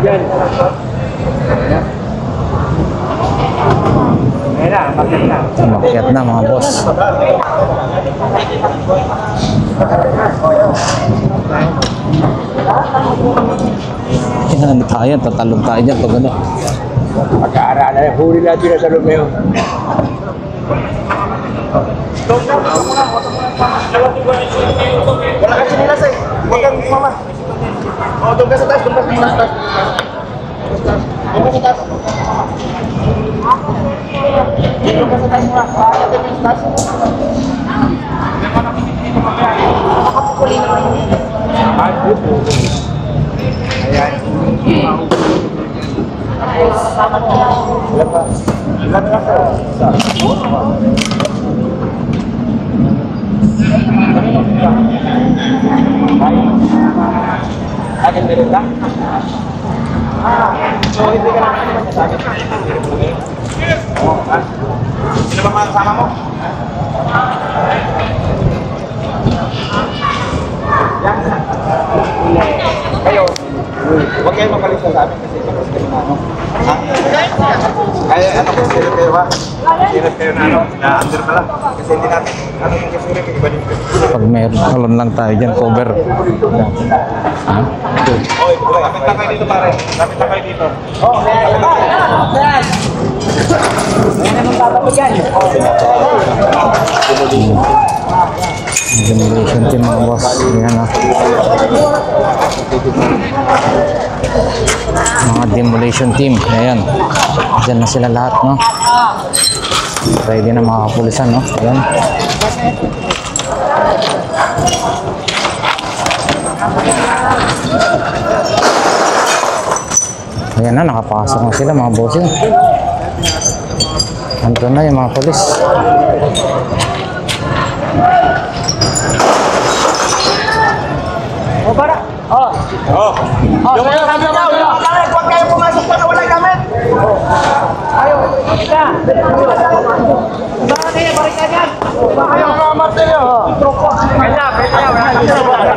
Yan. Umakyat na mga boss. Yan tayo, tatalong tayo dyan pag ano. Pagkaaraan na, huli natin na sa Romeo. Wala kasi nila sa'yo. Huwag kang mama. O, doon ka sa taas, doon ka sa taas. Doon ka sa taas. Doon ka sa taas mo. Bakit ka sa taas? Nakapukuli naman yun. Ayan. Ilan ba? Ilan ba? Akin meron ka? So, hindi ka naman naman sa akin. Oo, ha? Sino ba mga kasama mo? Yan. Kayo, huwag kayo makalisa sa amin kasi kapos kayo na ano. Ha? Kaya ano kung sino kayo ha? Sino kayo na ano? Na-under pala. Kasi hindi natin, ano yung kasuri kung iba dito. Pag meron, alon lang tayo dyan, cover. Ha? Oy, kapit na kayo dito pare. Kapit na kayo dito. Oo, kapit na kayo. Yan naman tatapos yan. Demolition team mga boss. Yan ha. Mga demolition team. Ayan. Diyan na sila lahat, no? Ready na mga kapulisan, no? Ayan. Ayan na, nakapasok na sila mga bossing. Andun na yung mga pulis. O, para. Oh. Oh. Yung mga gamit na wala gamit. Huwag kayo pumasok pa na wala gamit. Ayaw. Isa. Saan kayo? Balik ka dyan. Ayaw mga martilyo. Truko. Kanya. Kanya. Para.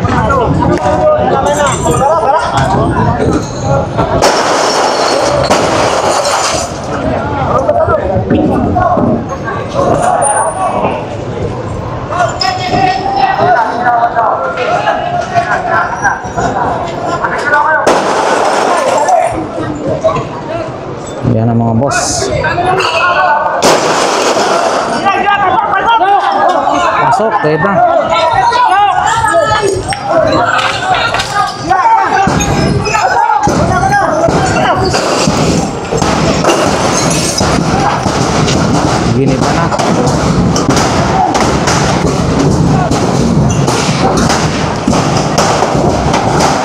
Yan ang mga boss. Pasok, kahit na. Gini pa na.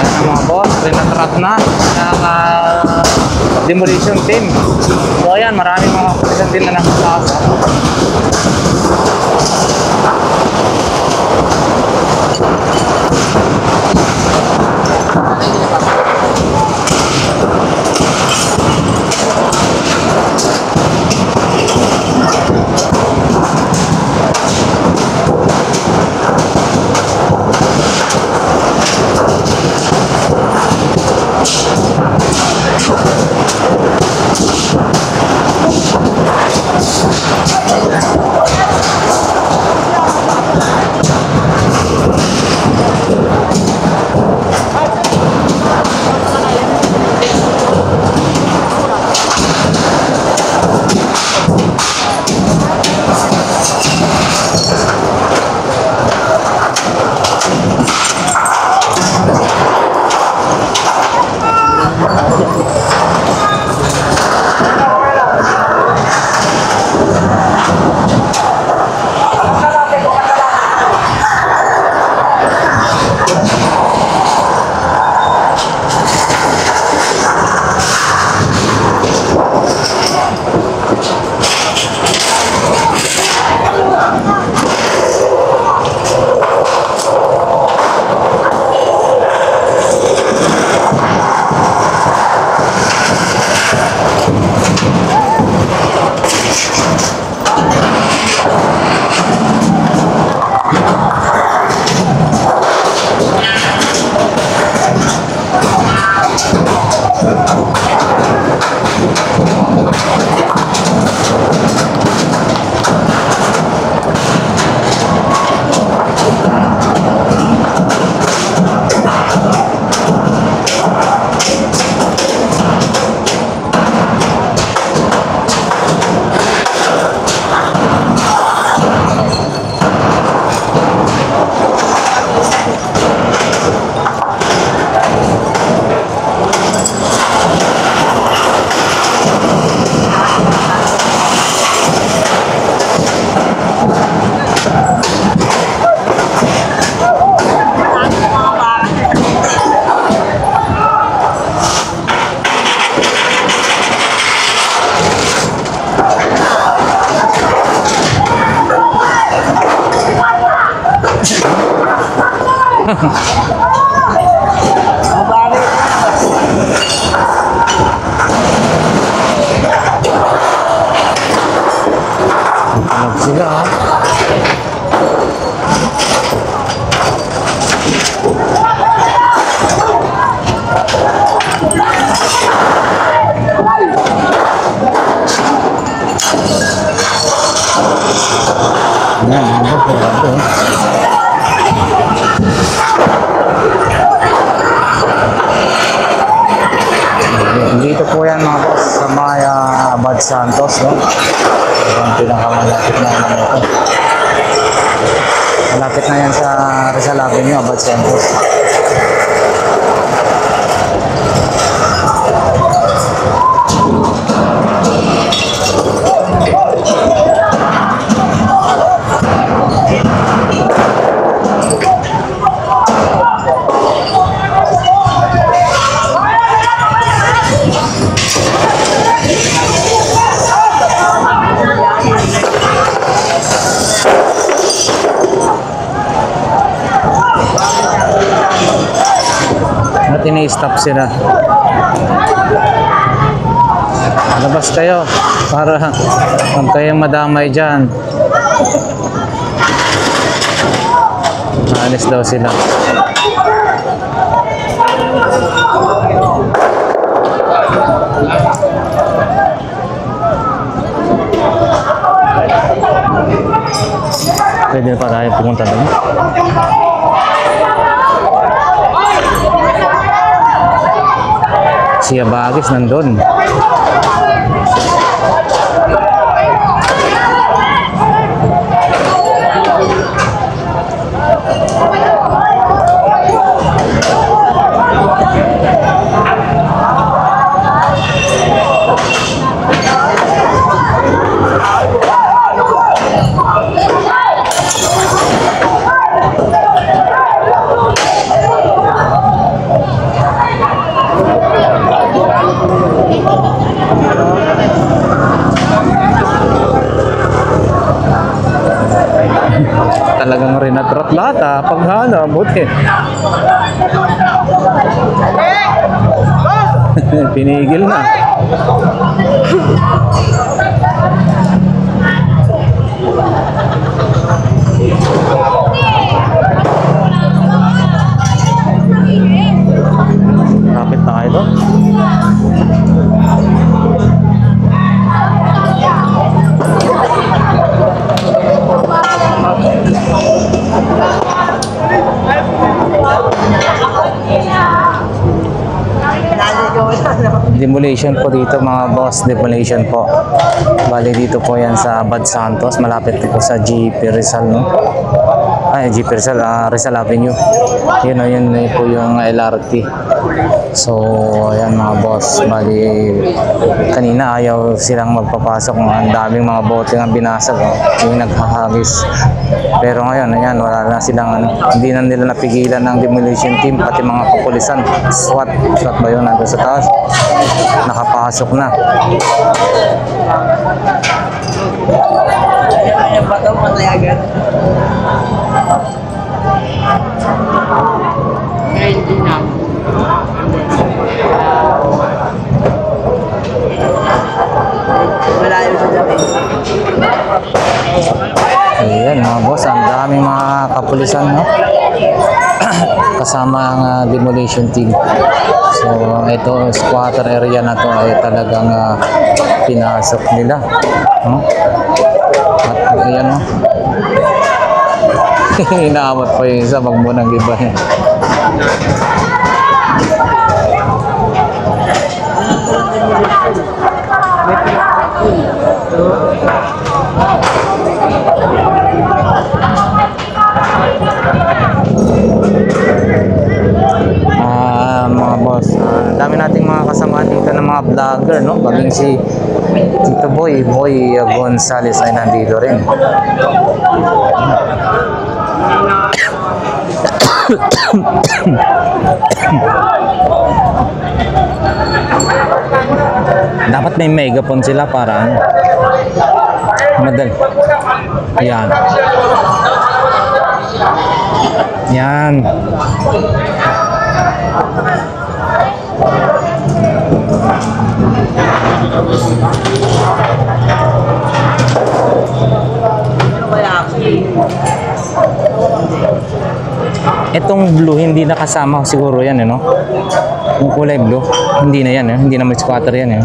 Ayan ang mga boss, rinatrat na ng demolition team. So ayan, maraming mga kapulisan din na nakapasok. Talag sila ha. Yan, ano po ito? Dito po yan mga boss sa mga Abad Santos, no? Ang pinakamalapit na naman ito. Malapit na yan sa Rizal Avenue, Abad Santos. Tini-stop sila. Labas kayo para huwag kayong madamay dyan. Alis daw sila. Pwede pa tayo pumunta doon. Si Abagis nandun. Talagang rinatrat lahat ha, paghana, buti. Pinigil na. Kapit tayo doon. Demolition po dito mga boss, demolition po. Bali dito po yan sa Abad Santos, malapit po sa GP Rizal, no? Ay, GP Rizal, Rizal Avenue. Yun o, yun po yung LRT. So, ayan mga boss, bali kanina ayaw silang magpapasok. Ang daming mga bote nga binasag, oh, yung nagkahagis. Pero ngayon, ayan, wala na silang, hindi na nila napigilan ng demolition team, pati mga kapulisan. SWAT ba yun, nandun sa taas? Nakapasok na. Kaya ba ito patayagan? Kaya hindi na. Malayo sa dami. Ayan mga boss, ang daming mga kapulisan, no? Kasama ang demolition team. So ito squatter area na to ay talagang pinasok nila, no? At ayan, no? Inaamot pa yung isa, magmunang iba. Mga boss, dami nating mga kasama dito ng mga vlogger, no? Baging si Tito Boy Gonzales ay nandito rin. Dapat may megaphone sila para ano, madal. Yan. Yan. Itong blue, hindi nakasama siguro yan, no? Yung kulay blue, hindi na yan, hindi na may squatter yan,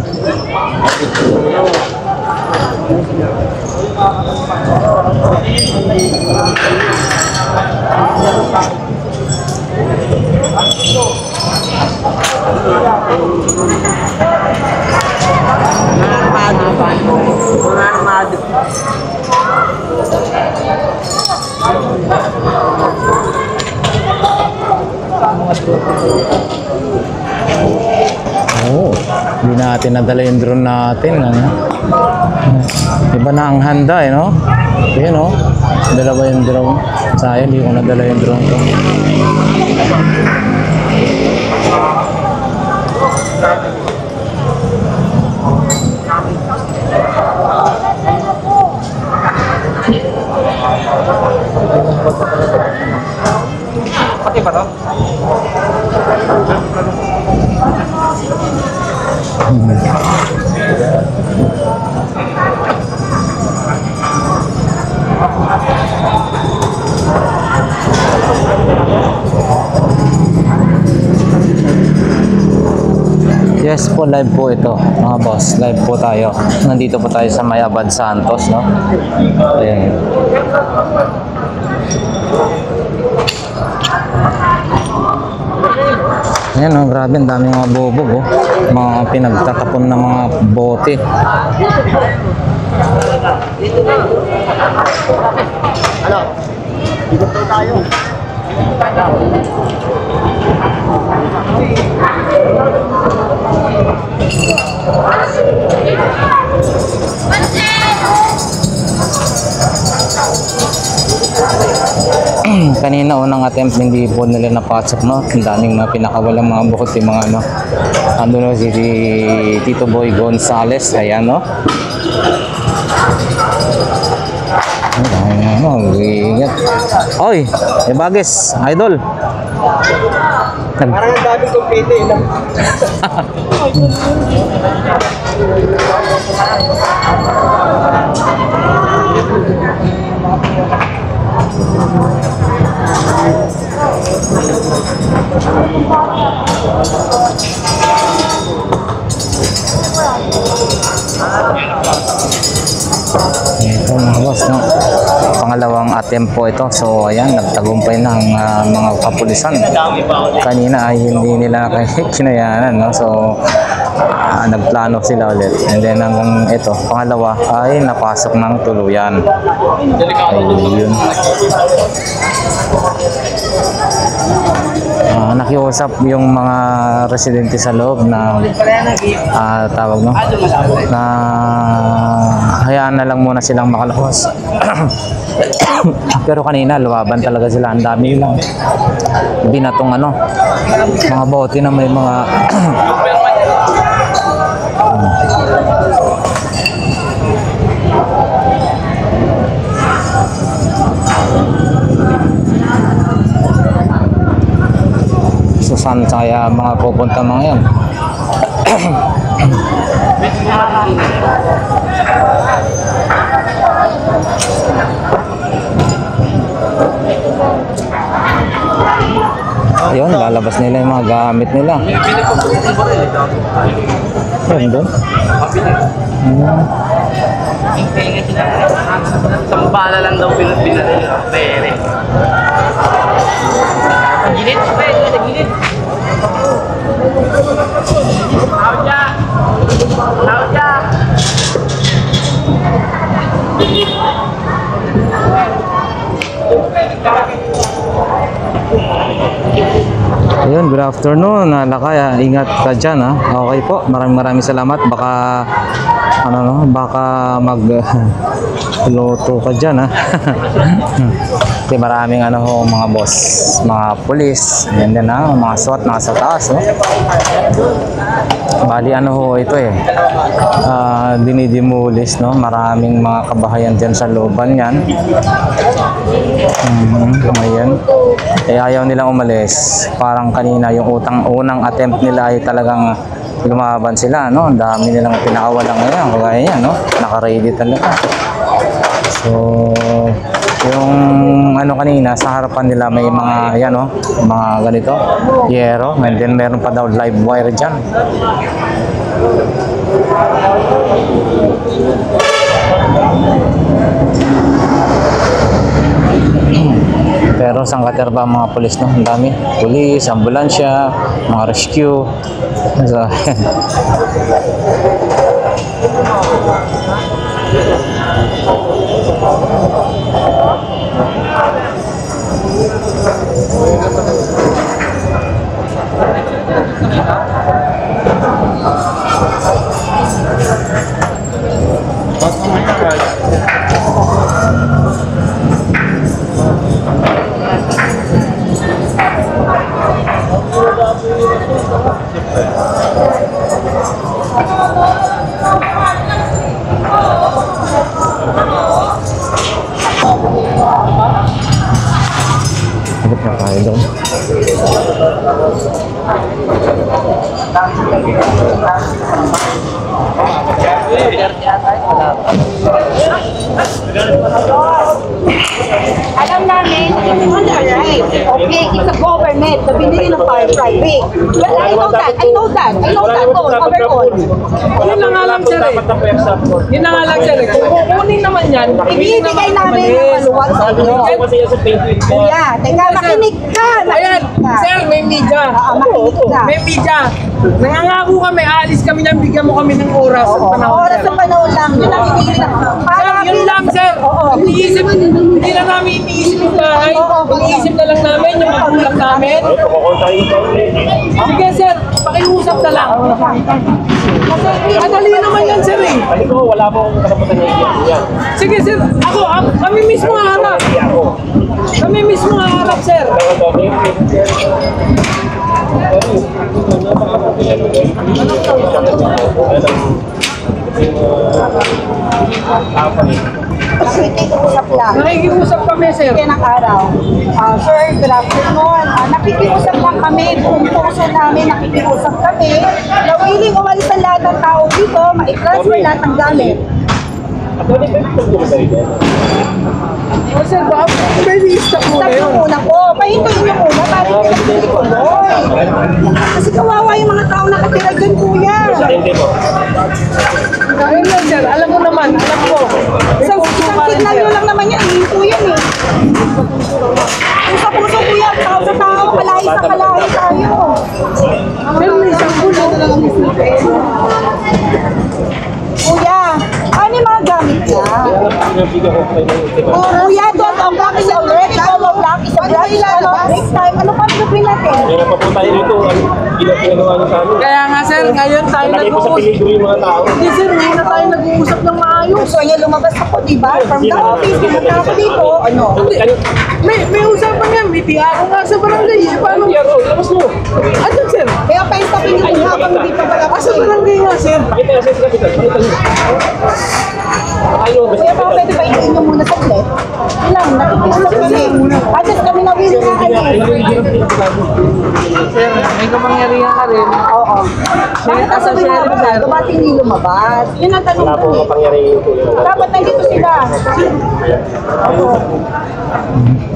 Oh, hindi natin nadala yung drone natin, ano? Iba na ang handa, no? Ayan, no? Dalawa yung drone. Sayang, hindi ko nadala yung drone ko. Pati ba to? Yes po, live po ito, mga boss. Live po tayo. Nandito po tayo sa may Abad Santos, no? Ayan. Ayan, oh, grabe, ang daming mga bubog, oh. Mga pinagtatapon na mga bote. Ano? Ikot daw tayo. Kanina unang attempt hindi po nila napasok, no? Ang daming mga pinakawalang mga bukod yung mga ano. Ano no, si Tito Boy Gonzales, ayan, no? Ano, ingat. Oy, Ebagis, idol. Parang ang daming kumpite, lang. Ito mga boss, no? Pangalawang attempt po ito. So ayan, nagtagumpay na ang mga kapulisan. Kanina ay hindi nila kinayanan, no? So nagplano sila ulit. And then hanggang ito, pangalawa ay napasok ng tuluyan. Ayun. Nakiusap yung mga residente sa loob na tawag, no? Na hayaan na lang muna silang makalabas. Pero kanina lumaban talaga sila, ang dami lang binatong ano, mga bote na may mga so saan kaya mga pupunta mga yan? Ayun, lalabas nila yung mga gamit nila. Ayun doon. Isang bala lang daw pinatay ng pere. Gilid, pwede sa gilid. Out ya! Out ya! Ayun, good afternoon. Lakay, ingat ka dyan, ha. Okay po, maraming salamat. Baka ano, no, baka mag luto ka dyan, ha. Di maraming ano ho, mga boss, mga pulis, yan din ha, mga SWAT nasa taas, oh. Bali ano ho ito eh, dinidimulis, no, maraming mga kabahayan dyan sa looban yan. Ayan. Eh ayaw nilang umalis, parang kanina yung unang attempt nila ay talagang lumaban sila, no, ang dami nilang pinakawalan ngayon, kagaya yan, no, naka-ready talaga. So, yung ano kanina, sa harapan nila may mga, yan o, mga ganito, yero, and then meron pa daw live wire dyan. Pero sangkaterba ang mga pulis, no, ang dami, pulis, ambulansya, mga rescue. So, higit na tayo doon. Alam namin, it's on the right. Okay, it's a government, the binili ng fire private. Well, I know that. Overall. Yun na nga lang sir eh. Yun na nga lang sir eh. Kung kukunin naman yan, Ibibigay namin ng maluwag sa inyo. Kuya, teka, makinig ka. Ayan, sir, may media. Makinig ka. May media. Nangangako kami, aalis kami nang bigyan mo kami ng oras at panahon. Oras sa panahon lang, yun ang ibigay na. Sir, yun lang sir. Hindi na namin iniisip yung bahay. Iniisip na lang namin yung magulang namin. Sige sir, pakiusap na lang. Madali naman yan sir eh. Wala po akong karapatan na yan. Sige sir, kami mismo harap. Kami mismo harap sir. Nakikiusap lang. Nakikiusap kami sir. Yan ang araw. Sir, good afternoon. Nakikiusap lang kami. Buong puso namin, nakikiusap kami. Na willing umalis ang lahat ng tao dito, ma-transfer lahat ng gamit. O sir, baka may lista mo Stop ngayon. nyo muna po. Pahintuin nyo muna. Bakit pinagpili ko doon? Kasi kawawa yung mga tao nakatira dyan, kuya. Ayun lang sir, alam mo naman, alam ko. Isang signal nyo lang naman yan. Hinto yan eh. Kung sa puso kuya, tao sa tao, kalahi sa kalahi tayo. Pero may isang gulo. Kuya, ano yung mga gamit niya? Kuya, doon ang black is a red, color black is a black, next time, ano pa pinupin natin? Kaya pa po tayo rito, ginagawa niyo sa amin. Kaya nga sir, ngayon tayo Lagi po sa nag-uusap. peligro yung mga tao. Hindi sir, ngayon na tayo nag-uusap ng maayos. Gusto niya lumabas ako, di ba? From the office, pumunta ako dito, ano? May usapan yan, may tiya ako nga sa barangay. Eh, paano? Labas mo. Ano sir? Kaya pa yung tapin niyo habang dito wala pa. Asa barangay nga sir? Pakita na sa kapitan. Pakita niyo. Ayaw, basta Kaya baka pwede pa itin nyo muna saglit. Ilang, nakikiusap kami. At least kami na willing na alis. Sir, may kapangyarihan ka rin. Oo. Bakit As nasa a sheriff, binabasa? sir. Ba't hindi lumabas? Yun ang tanong wala ko po eh. mapangyarihan po yun. Dapat nandito sila.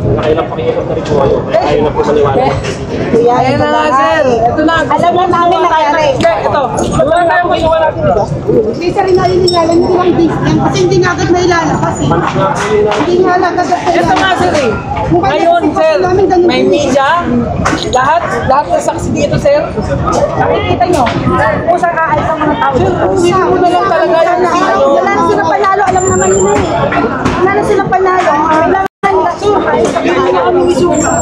Nakailang pakiusap na rin po kayo. Ayaw na po maniwala. Kuya, Ayan ito na nga na sir. Ito na. Alam na namin nangyari. Ito. Wala tayong maiwan natin ito. Hindi sa rin naliligalan ko lang din yan kasi hindi nga agad nailalabas eh. Hindi nga lang agad Ito nga sir eh. Ngayon sir, may media. Lahat na saksi dito sir. Nakikita nyo, kung saan aalis ang mga tao. Hindi mo na lang talaga yung Wala na sila panalo, alam naman nila eh. Wala na sila panalo. Kailangan nila sumakay sa Hindi na kami isuka.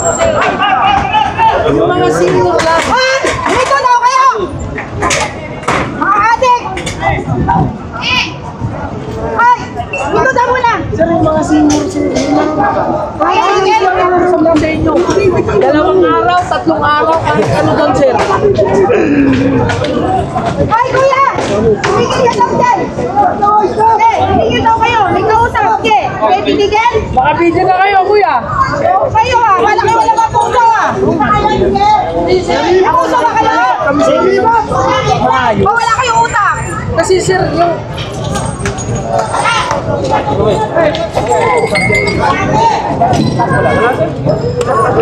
Yung mga senior lang. Ah! Dito daw kayo! Mga adik! Ay! Dito daw muna! Sir, yung mga senior sir. Ay, sir. Ay, kuya! Tumigil ka lang dyan! Tumigil daw kayo! May kausap! Okay, may binigyan? Baka video na kayo, kuya. Kayo ha! Wala kayo wala mga puso ha! Ang puso ba kayo? O wala kayong utak? Kasi sir, yung...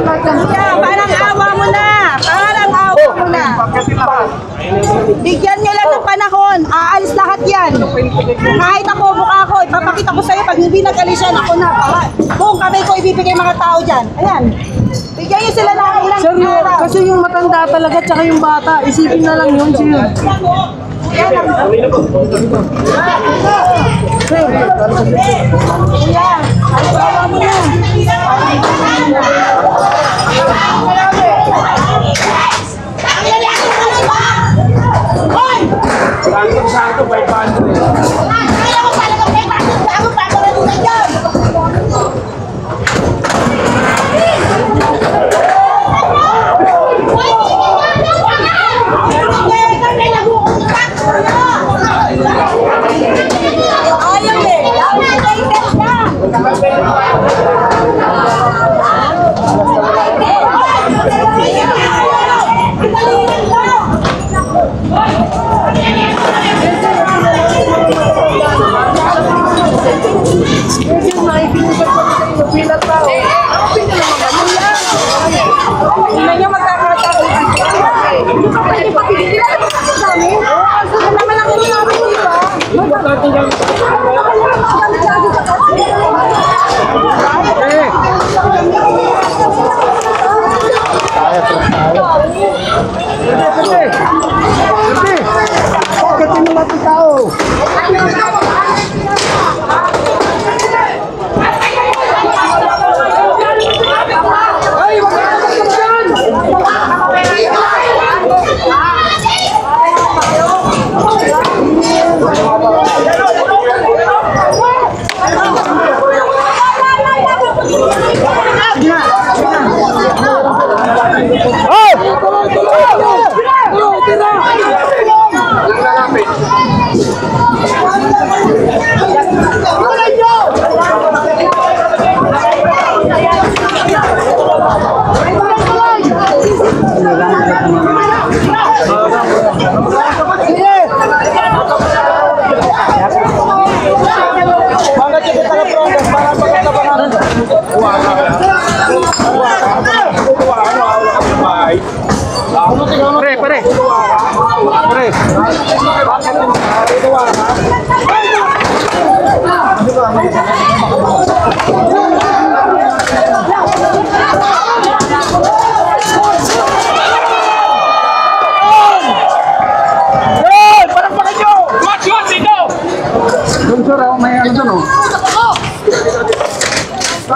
Kuya, parang awa mo na! Parang awa mo na! Bigyan nyo lang ng panahon. Aalis lahat yan. Kahit ako, mukha ko, ipapakita ko sa'yo. Pag hindi nag-alis yan, ako na. Buong kamay ko ibibigay mga tao dyan. Ayan. Bigyan nyo sila ng ilang Sir, araw. kasi yung matanda talaga, tsaka yung bata, isipin na lang yun, sir. Kuya, awa mo na. Sakto, 500. Ayaw eh. Hindi nyo magkakataon. Hindi pa pinigil na naman sa amin. Ano naman ang namin dito?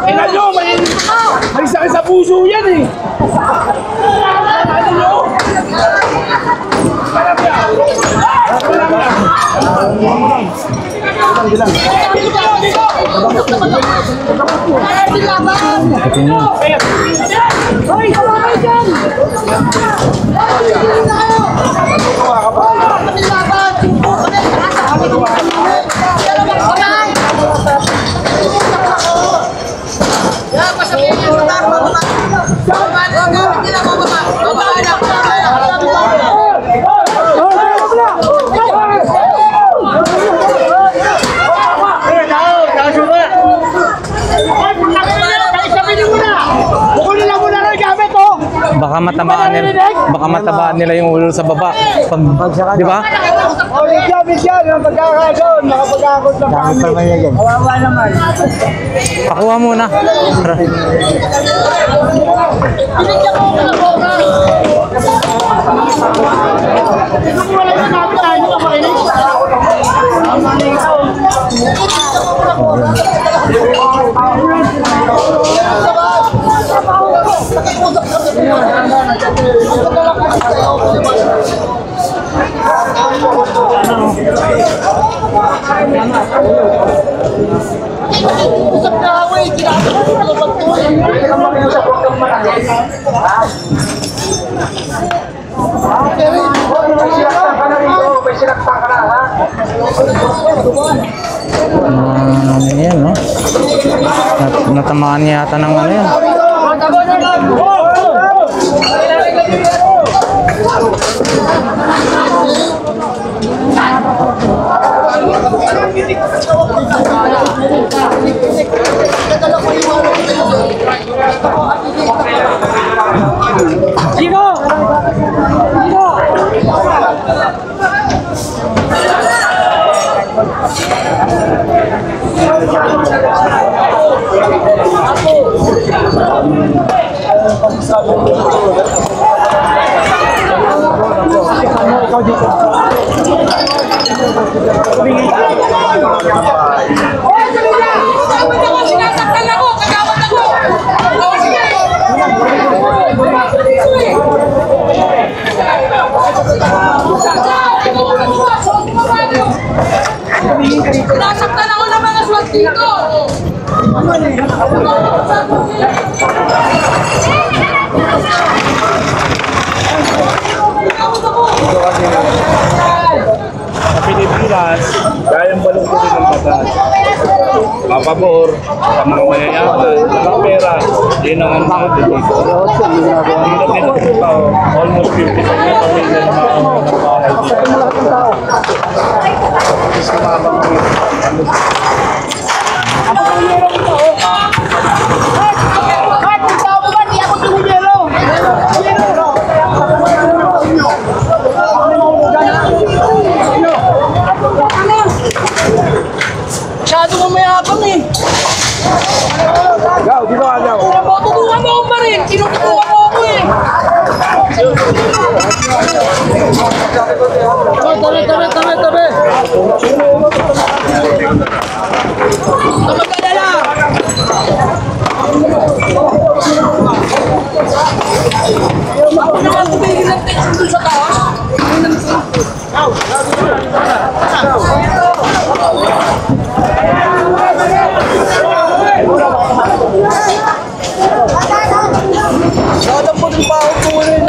Ina nyo, may sakit sa puso yan eh. Ano nyo? Baka matabaan nila yung ulo sa baba. Di ba? Oh, bigyan, yung pagkakagaon, makapagkakot na kami. Kawawa naman. Pakuha muna. Ano yan, no? Natamaan niya yata ng ano yan. Nasaktan ako ng mga swat dito! Sa Pilipinas, kayang balungkutin ng batas. Mapabor, sa mga mayayaman, walang pera, yun ang ano natin dito. Dito pinagpunta, almost 50% pamilya na mga bahay dito. Masyado mo mayabang eh. Gaw, dito ka, gaw. Tutukan mo ako pa rin. Tinutukan mo ako eh. Tabi. Magdala. Ako naman tumigil ng text doon sa taas. Nakatapos yung pahog ko rin.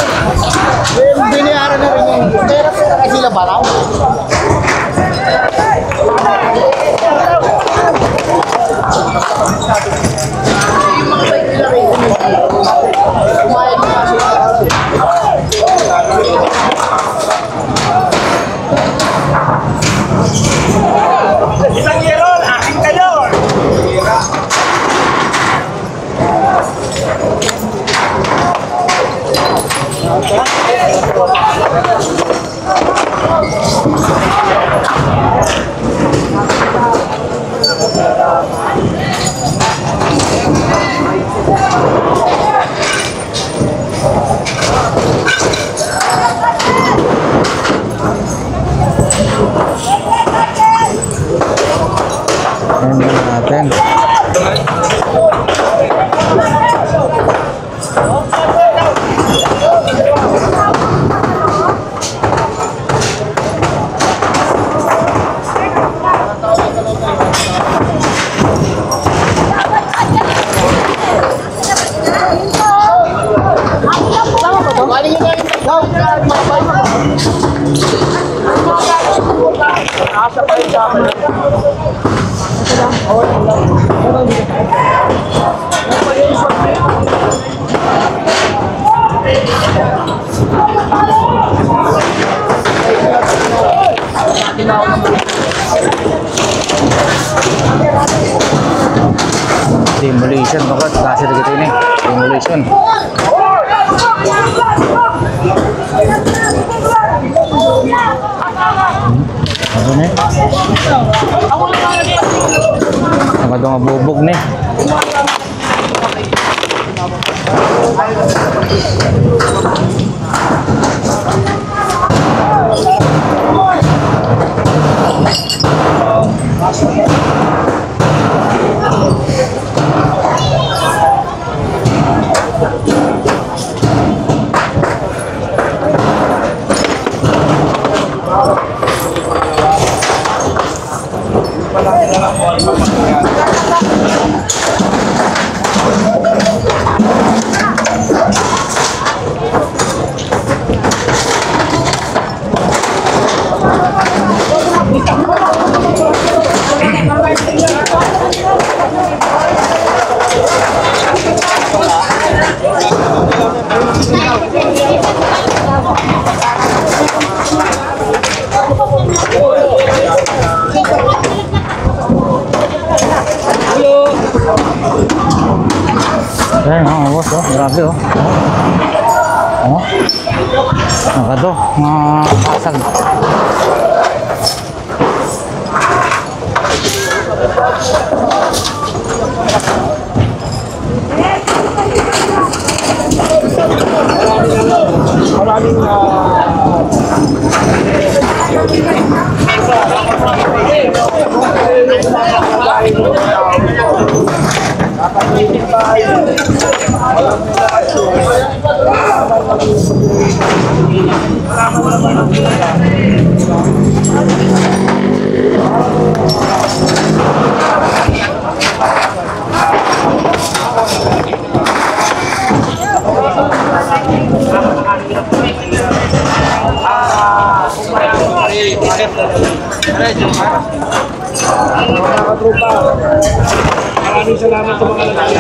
Binayaran na rin yung pera kasi sila baraw. Isang yerol, akin kayo! Ayan natin. Demolition bakit kasi dito ini demolition. Ano ni? Ang mga bubog ni. Nakado, mga kasag. Maraming salamat sa mga lalaki.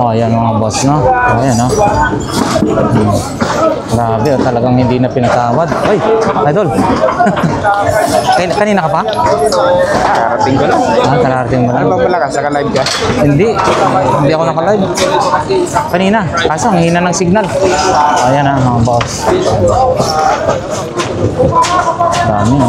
Oh, yan mga boss, no? Ayan, no? Grabe, talagang hindi na pinatawad. Ay, idol. Kanina ka pa? Karating ko lang. Kararating mo lang. Ano ba malakas? Saka live ka? Hindi ako naka-live. Kanina, kaso ang hina ng signal. Ayan na, mga boss. Dami, no?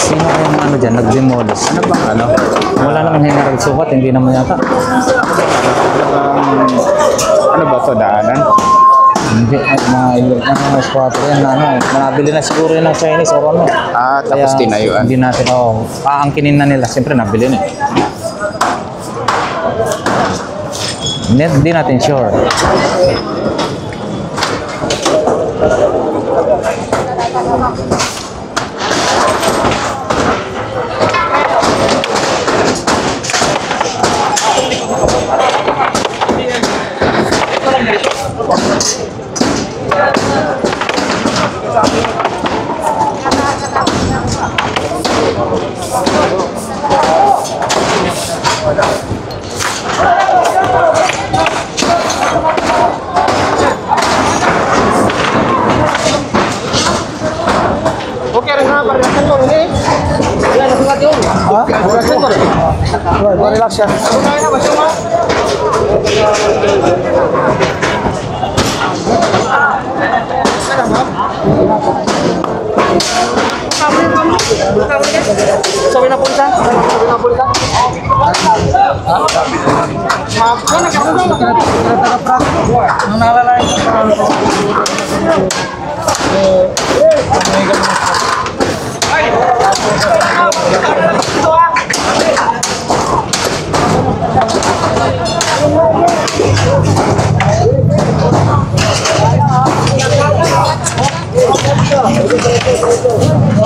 Sino kayong ano dyan, nag-demolish? Ano bang ano? Wala namang general sukat, hindi naman yata. Ano ba to? Daanan? Hindi, mga squatter yan na ano, nabili na siguro yun ng Chinese or ano. Ah, tapos tinayuan. Hindi natin, aangkinin na nila, siyempre nabili na eh. Hindi natin sure. Okay, rin nga, parilasan ko, hindi? Wala, nasulat yun. Ha? Parilasan ko. Relax siya. Ano tayo na, basta mo? Sabi na punta? Sabi na punta? Ha? Nung nalalay ko.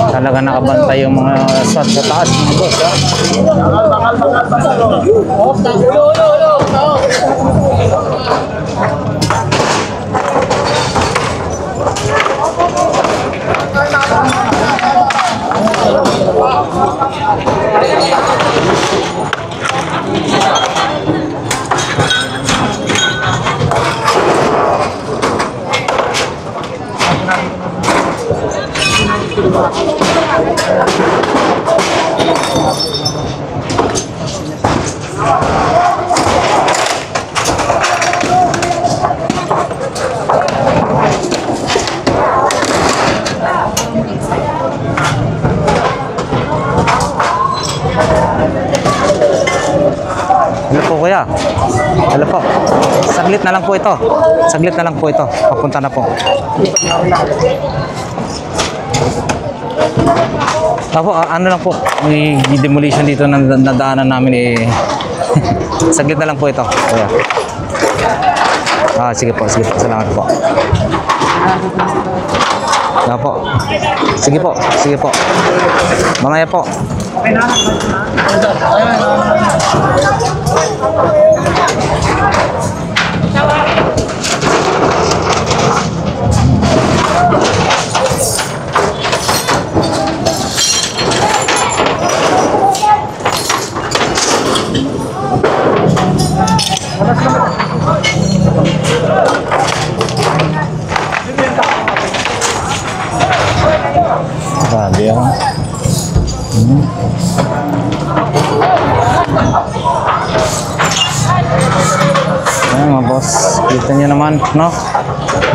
Talaga nakabantay yung mga SWAT sa taas, mga boss. Hello po kuya. Hello po. Saglit na lang po ito. Saglit na lang po ito. Papunta na po. Opo, ano lang po. May demolition dito na nadaanan namin eh. Saglit na lang po ito. Kuya. Sige po, sige po. Salamat po. Opo. Sige po, sige po. Mamaya po. Grabe ako. Ayan mga boss, kita nyo naman, no?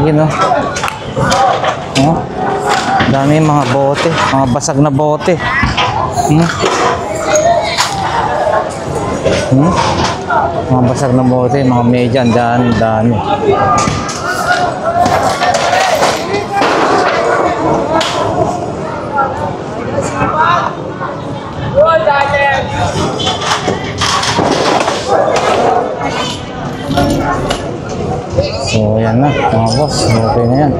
Yun, no? Oh, dami mga bote, mga basag na bote. Mga basag na bote, mga medyan, dami. So, yan na, mga boss. Okay na yan.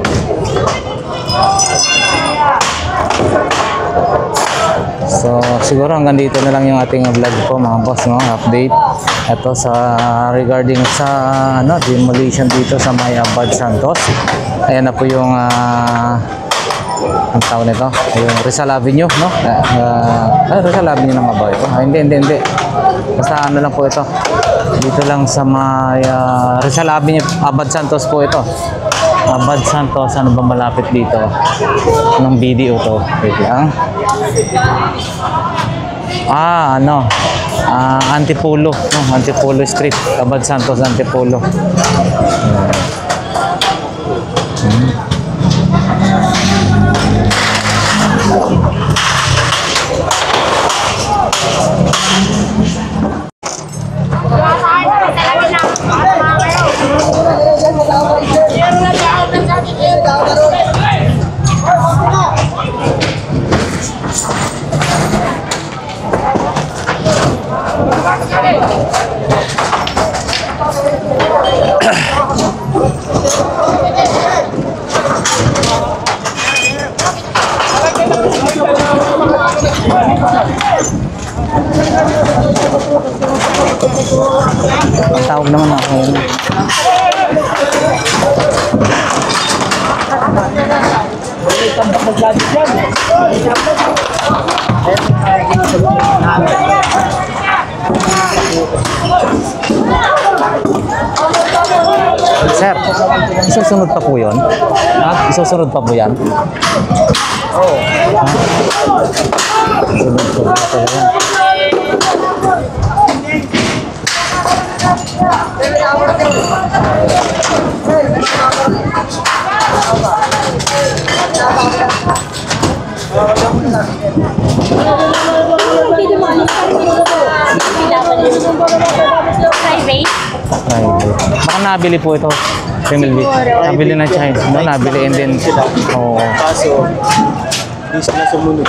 So, siguro hanggang dito na lang yung ating vlog po, mga boss, no? Update. Ito sa regarding sa demolition dito sa may Bad Santos. Ayan na po yung ang tawag nito, yung Rizal Avenue, no? Rizal Avenue na nga ba ito? Hindi. Basta ano lang po ito. Dito lang sa may Rizal Avenue, Bad Santos po ito. Bad Santos, ano ba malapit dito? Anong video to? Wait lang. Antipolo, no? Antipolo Street, Bad Santos, Antipolo. Tawag naman ako. Sir, isusunod pa po yun? Isusunod pa po yan? Oo. Isusunod pa po yan. Private? Baka nabili po ito. Female bit. Nabili na China. No, nabili and then oo. Kaso, hindi sila sumunod.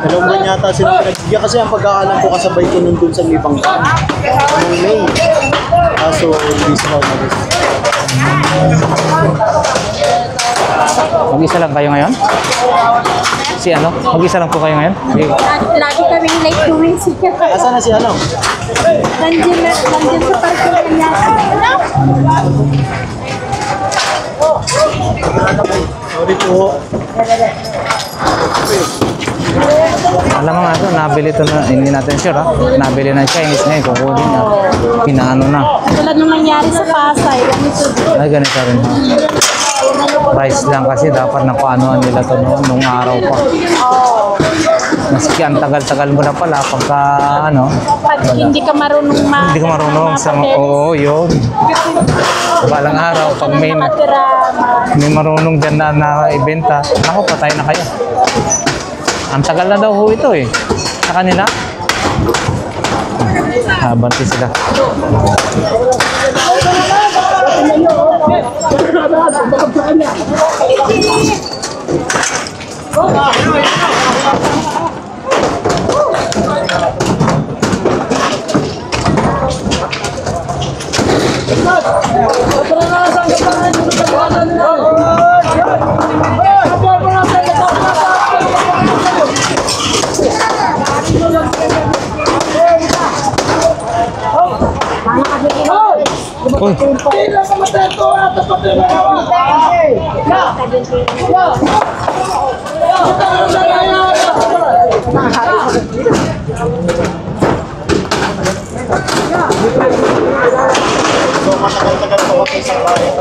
Alam mo yata sila pinagbigyan kasi ang pagkakalam ko kasabay ko nun dun sa may bangka. Noong May. Kaso, hindi sila umalis. Mag-isa lang kayo ngayon? Si ano? Mag-isa lang po kayo ngayon? Lagi kaming late going siya. Asan na si ano? Nandiyan sa parking niya. Sorry po. Alam mo nga ito, nabili ito na, hindi natin sure ha. Nabili ng Chinese ngayon, kukunin na. Pinaano na. Tulad nung nangyari sa Pasay. Ay, ganito rin ha. Price lang kasi dapat napaanoan nila ito nung araw pa. Maski ang tagal-tagal mo na pala pagka ano. Pag hindi ka marunong Hindi ka marunong sa oo, yun. Balang araw, pag may marunong dyan na ibenta, ako, patay na kayo. Ang tagal na daw ho ito eh. Sa kanila. Habanti sila. So, matagal-tagal po ako sa isang bahay.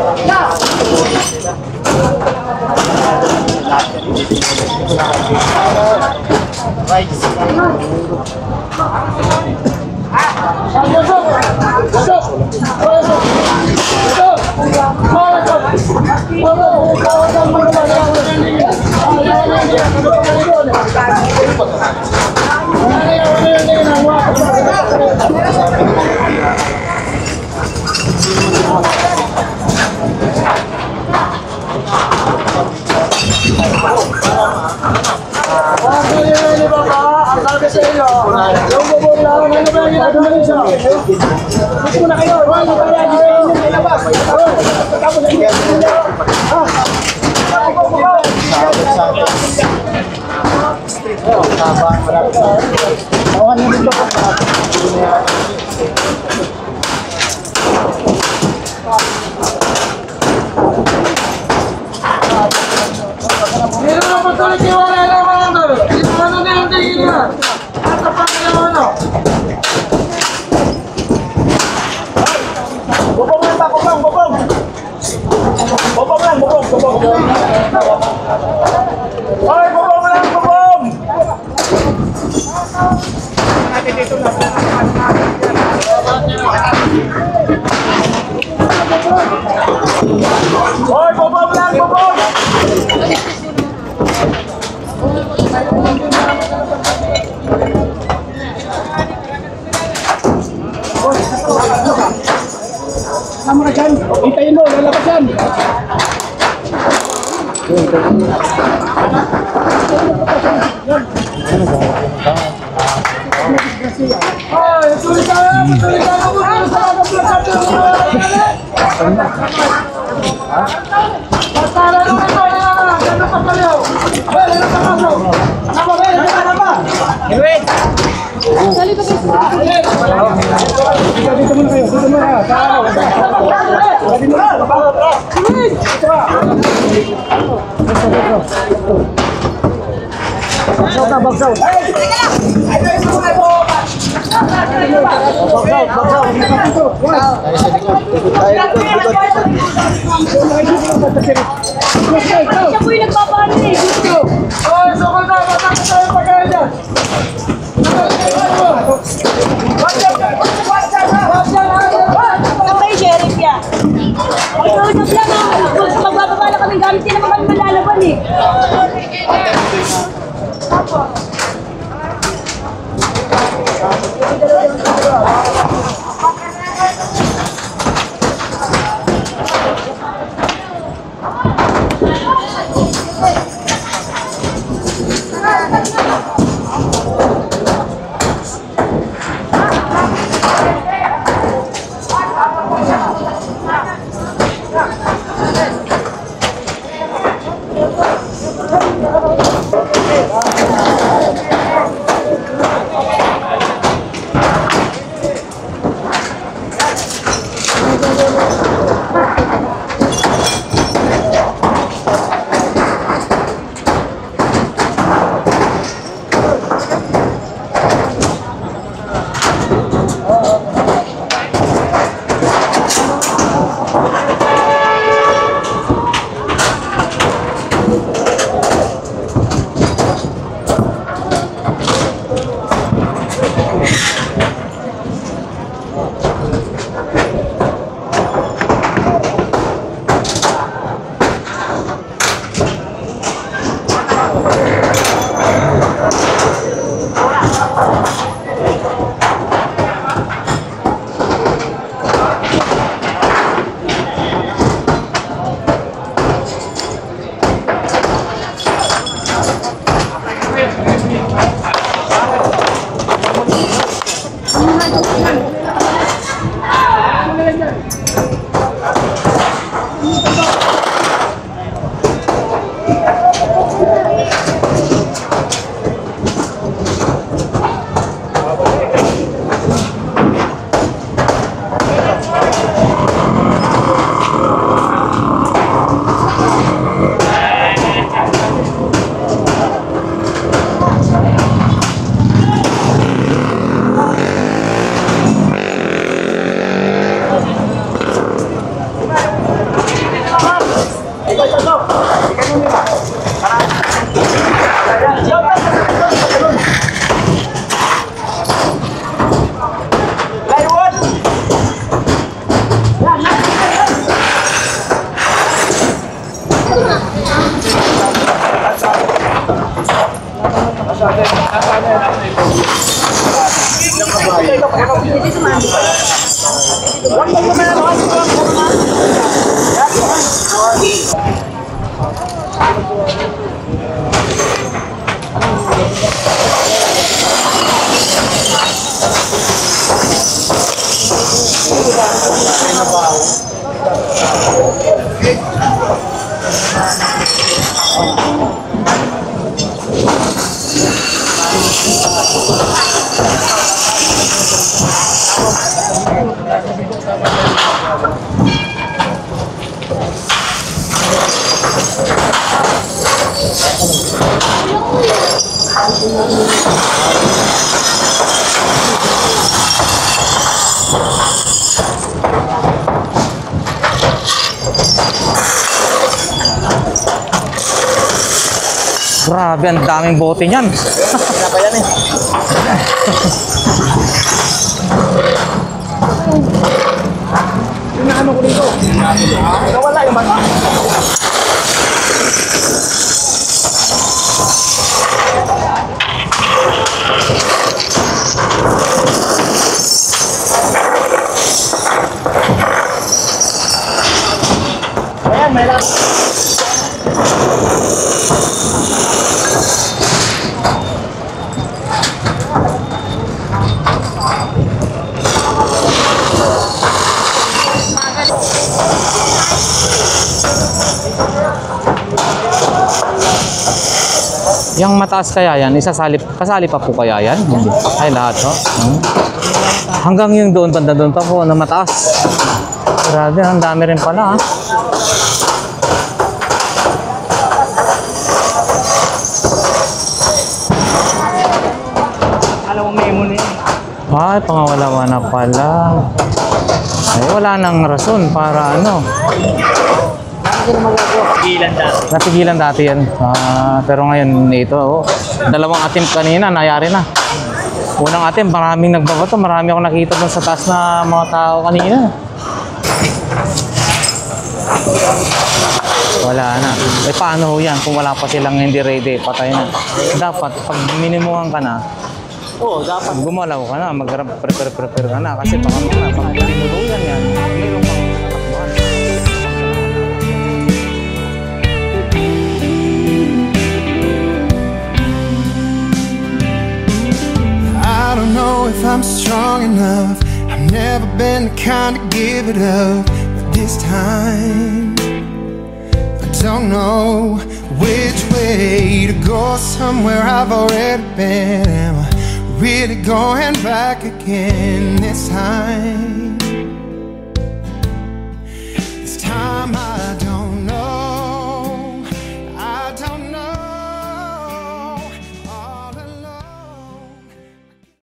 Sama ka dyan. Hintayin mo, lalabas yan. Dito muna kayo, dito muna kayo. Siya po yung nagpapaano eh. Saan ba yung sheriff yan? Pag-uusap lang ah. Kung magbababala kami gamit, hindi naman kami malalaban eh. Grabe, ang daming bote niyan. Pinapayan eh. Inaano ko dito? Nawala yung bata. Ayan, may lang. Yung mataas kaya yan, kasali pa po kaya yan? Hindi. Ay, lahat, no? Hanggang yung doon, banda doon pa po, na mataas. Grabe, ang dami rin pala, ha? Alam mo, memo na yan. Ay, pangawala na pala. Ay, wala nang rason para ano. Gilan dati. Napigilan dati yan. Pero ngayon ito, oh, dalawang attempt kanina, nayari na. Unang attempt, maraming nagbabato. Marami akong nakita doon sa taas na mga tao kanina. Wala na. Eh paano ho yan kung wala pa silang hindi ready? Patay na. Dapat, pag minimuhan ka na, Oo, dapat. gumalaw ka na, mag-prepare ka na. Kasi baka mga pag tinuluyan yan, mayroon pang takbuhan. I don't know if I'm strong enough. I've never been the kind to give it up. But this time, I don't know which way to go. Somewhere I've already been. Am I really going back again this time?